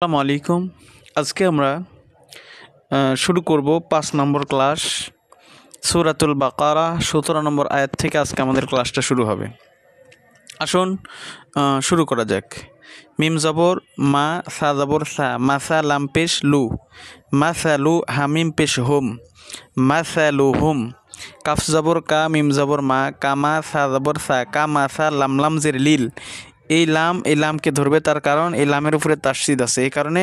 আসসালামু আলাইকুম। আজকে আমরা শুরু করব 5 নম্বর ক্লাস সূরাতুল বাকারা 17 নম্বর আয়াত থেকে আজকে আমাদের ক্লাসটা শুরু হবে। আসুন শুরু করা যাক। মিম জবর মা, সা জবর সা, মাসা লাম পেশ লু, মাসালু হামিম পেশ হুম, মাসালুহুম। কাফ জবর কা, মিম জবর মা, কামা, সা জবর সা, কামাসা লাম লাম জের লিল। এই লামকে ধরবে, তার কারণ এই লামের উপরে তাসদিদ আছে, এই কারণে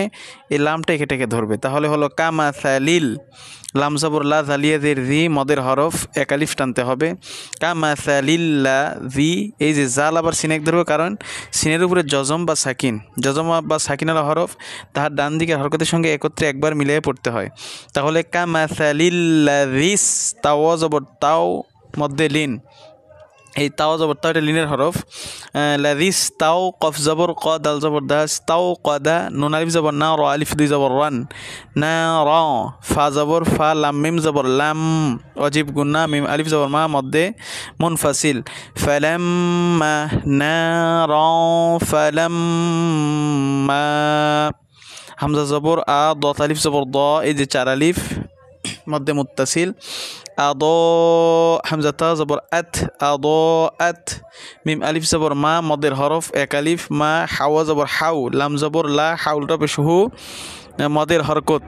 এই লামটা এটাকে ধরবে। তাহলে হলো কামাসালিল, লাম জবর লা, জালিয়া জের জি, মদের হরফ এক আলিফ টানতে হবে। কামাসালিল্লা জি, এই যে জাল আবার সিনেক ধরবে, কারণ সিনের উপরে জজম বা সাকিনালা হরফ তাহার ডান দিকের হরকতের সঙ্গে একত্রে একবার মিলিয়ে পড়তে হয়। তাহলে কামাসালিল্লাযিস, তাও জবর তাও, মধ্যে লিন, এই তাও জবর তাও এটা লিনের হরফ। লাযিস তাও, কফ জবর ক, দাল জবর দাস, তাও কদা, নুন আলিফ জবর না, র আলিফ দুই জবর রান, না র, ফা জবর ফা, লাম মিম জবর লাম, অজিব গুন্না, মিম আলিফ জবর মা, মধ্যে মুনফাসিল। ফালাম্মা, না র ফালাম্মা, হামজা জবর আ, দত আলিফ জবর দ, এই যে চার আলিফ মধ্যে মুত্তাসিল। আদ, হামজাতা জবর আত, আদ আত, মিম আলিফ জবর মা, মদের হরফ এক আলিফ, মা, হাওয়া জবর হাউ, লাম জবর লা, হাউলটা পেশ হু, মদের হরকত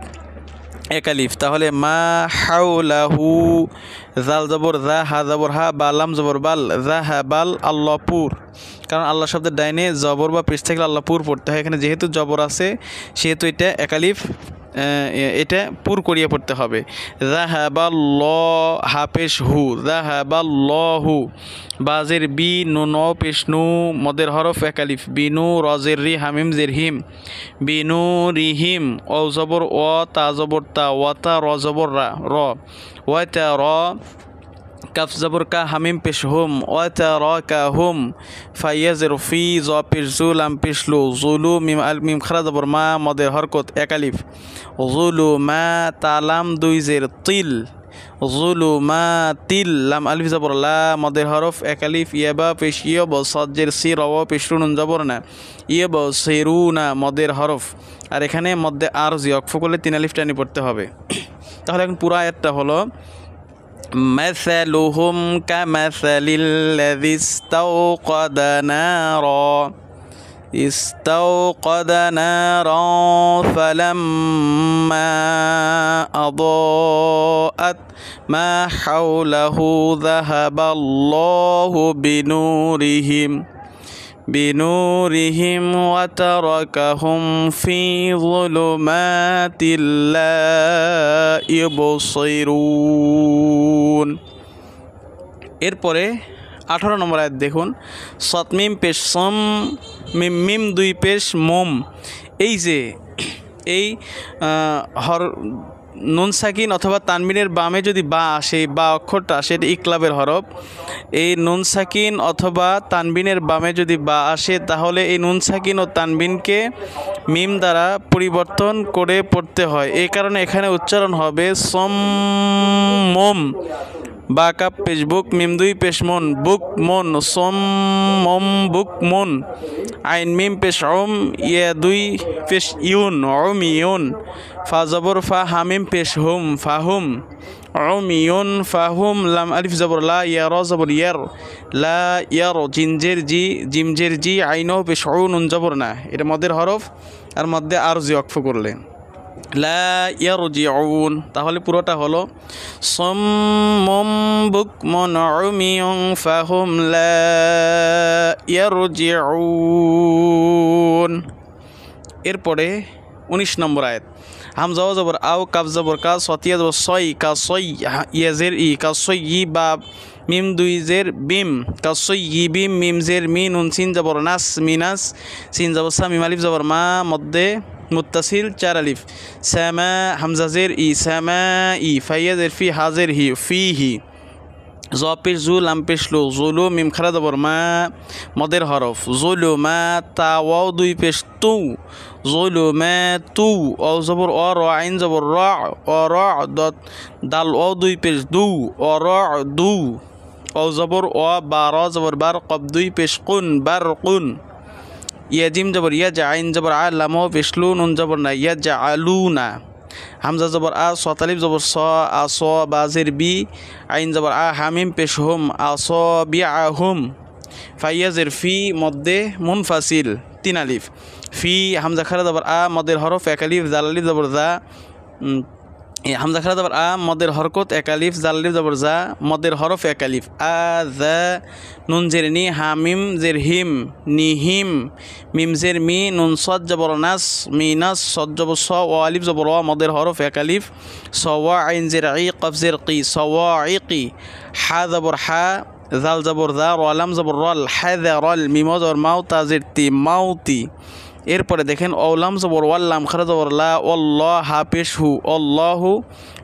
এক আলিফ। তাহলে মা হাউলাহু, জাল জবর জা, হা জবর হা, বা লাম জবর বাল, জা হা বাল, আল্লাহপুর, কারণ আল্লাহ শব্দের ডাইনে জবর বা পেশ থাকলে আল্লাহপুর পড়তে হয়। এখানে যেহেতু জবর আছে সেহেতু এটা এক আলিফ, এটা পুর করিয়ে পড়তে হবে। যাহাবাল্ল, হা পেশ হু, যাহাবাল্লাহু, বাজের বি, নুন পেশ নু, মদের হরফ এক আলিফ, বিনু, রজের রি, হামিম জের হিম, বিনু রিহিম, অ জবর অ, তা জবর তা, ওয়াতা, র জবর রা, র, ওয়াতা র, কাফ জবর কা, হামিম পেশ হুম, ওয়াতা র কা হুম, ফাইয়াজের ফি, জ পেশ জু, লাম পেশ লু, জুলু, মিম খারা জবর মা, মদের হরকত এক আলিফ, জুলু মা, তালাম দুই জের তিল, জুলু মা তিল, লাম আলিফ জবর লা, মদের হরফ এক আলিফ, ইয়াবা পেশ ইয়ব, সজ্জের সি, রব পেশ নুন জবর না, ইয়ব সেরু না, মদের হরফ। আর এখানে মধ্যে আর জি অক্ফ করলে 3 আলিফ টানি পড়তে হবে। তাহলে এখন পুরো আয়াতটা হলো مثلهم كمثل الذي استوقد نارا فلما أضاءت ما حوله ذهب الله بنورهم وتركهم في ظلمات لا يبصرون। এরপরে 18 নম্বর আয়াত দেখুন। সতমিম পেশ সম, মিম মিম দুই পেশ মোম। এই যে এই নুন সাকিন অথবা তানবিনের বামে যদি বা আসে, বা অক্ষরটা আসে, এটা ইকলাবের হরফ। এই নুন সাকিন অথবা তানবিনের বামে যদি বা আসে তাহলে এই নুন সাকিন ও তানবিনকে মিম দ্বারা পরিবর্তন করে পড়তে হয়। এই কারণে এখানে উচ্চারণ হবে সম মোম, বা কাপ পেশ বুক, মিম দুই পেশ মন, বুক মন, সোম মম বুক মন, আইন মিম পেশ ওম, ইয়া দুই পেশ ইউন, ওম ইউন, ফা জবর ফা, হামিম পেশ হুম, ফাহুম, ওম ইউন ফাহুম, লাম আলিফ জবর লা, ইয়া র জবর ইয়ার, লা ইয়ার, জিনজের জি, জিমজের জি, আইন পেশ ও, নুন জবর না, এটা মদের হরফ, আর মধ্যে আর জি অক্ফ করলে লা ইয়ারজিউন। তাহলে পুরোটা হলো সাম্মুম বুকমুন উমিয়ুন ফাহুম লা ইয়ারজিউন। এরপরে 19 নম্বর আয়াত। হামজা জবর আও, কাফ জবর কা, সতিয়া জবর সই, কা সই, ইয়াজের ই, কা সই ই বা, মিম দুই জের বিম, কা সই ই বিম, মিম জের মি, নুন সিন জবর নাস, মিনাস, সিন জবর সা, মিম আলিফ জবর মা, মধ্যে মুত্তাসিল 4 আলিফ, সামা, হামজা জের ই, সামা ই, ফাইয়া জের ফি, হাজের হি, ফিহি, জ পেশ জু, লাম পেশ লু, জুলু, মিম খারা জবর মা, মদের হরফ, জুলু মা, তা ওয়াও দুই পেশ তু, জুলু মা তু, অ জবর অ, র আইন জবর র, অ র দত, দাল ও দুই পেশ দু, অ র দু, অ জবর অ, বা র জবর বার, কব দুই পেশ কুন, বার কুন, ইয়া জিম জবর ইয়া জা আইন জবর আ লাম পেশলু নুন জবর না ইয়া জা আলু না হামজা জবর আ সতালিফ জবর স আ স বাজের বি আইন জবর আ হামিম পেশ হুম আ স বি আ হুম ফাইয়াজের ফি মদ্দে মুনফাসিল 3 আলিফ ফি হামজা খারা জবর আ মদের হরফ 1 আলিফ জাল আলিফ জবর জা হামজা খারা জবর আ মদের হরকত 1 আলিফ জাল আলিফ জবর জা মদের হরফ 1 আলিফ আ জা নুন জের নি হামিম জের হিম নিহিম মিম জের মি নুন সদ জবর নাস মিনাস সদ জবর স ও আলিফ জবর ওয়া মদের হরফ 1 আলিফ সওয়া আইন জের ই কফ জের কি সওয়াইকি হা জবর হা জাল জবর জা র লাম জবর রল হাযারাল মিম জবর মাউ তা জের তি মাউতি এরপরে দেখেন অলাম জবর ওয়াল্লাম খারা জবর লা আল্লাহ হা পেশ হু আল্লাহু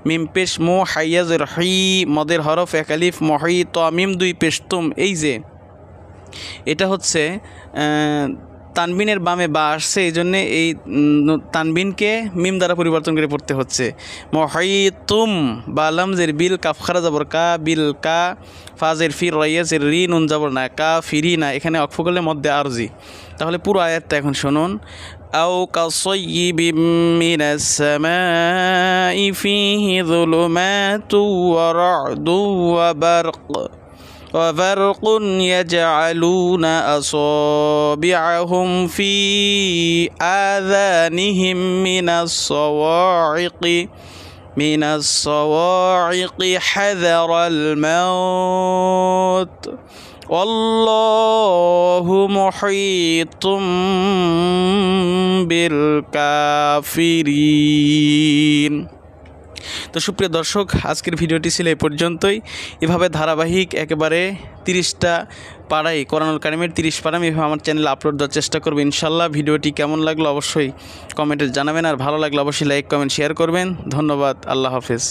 মিম পেশ মু হাইয়াজের হি মদের হরফ 1 আলিফ মহি তামিম 2 পেশ তুম এই যে এটা হচ্ছে তানবিনের বামে বা আসছে এই জন্যে এই তানবিনকে মিম দ্বারা পরিবর্তন করে পড়তে হচ্ছে মহিতুম বা লামজের বিল কাফ খারা জবর কা বিল কা ফাজের ফির রাইয়াজের রি নুন জবর না কা ফিরি না এখানে অক্ফ করলে মধ্যে আরজি তাহলে পুরো আয়াতটা এখন শুনুন আও কাসাইয়িবিম মিনাস সামাই ফিহি যুলুমাতু ওয়া রা'দু ওয়া বারক وبرق يجعلون أصابعهم في آذانهم من الصواعق حذر الموت والله محيط بالكافرين তো সুপ্রিয় দর্শক আজকের ভিডিওটি ছিল এই পর্যন্তই এভাবে ধারাবাহিক একেবারে 30টা পাড়াই কোরআনুল কারিমের 30 পারা আমি এভাবে আমার চ্যানেলে আপলোড দেওয়ার চেষ্টা করব ইনশাআল্লাহ ভিডিওটি কেমন লাগলো অবশ্যই কমেন্টে জানাবেন আর ভালো লাগলে অবশ্যই লাইক কমেন্ট শেয়ার করবেন ধন্যবাদ আল্লাহ হাফেজ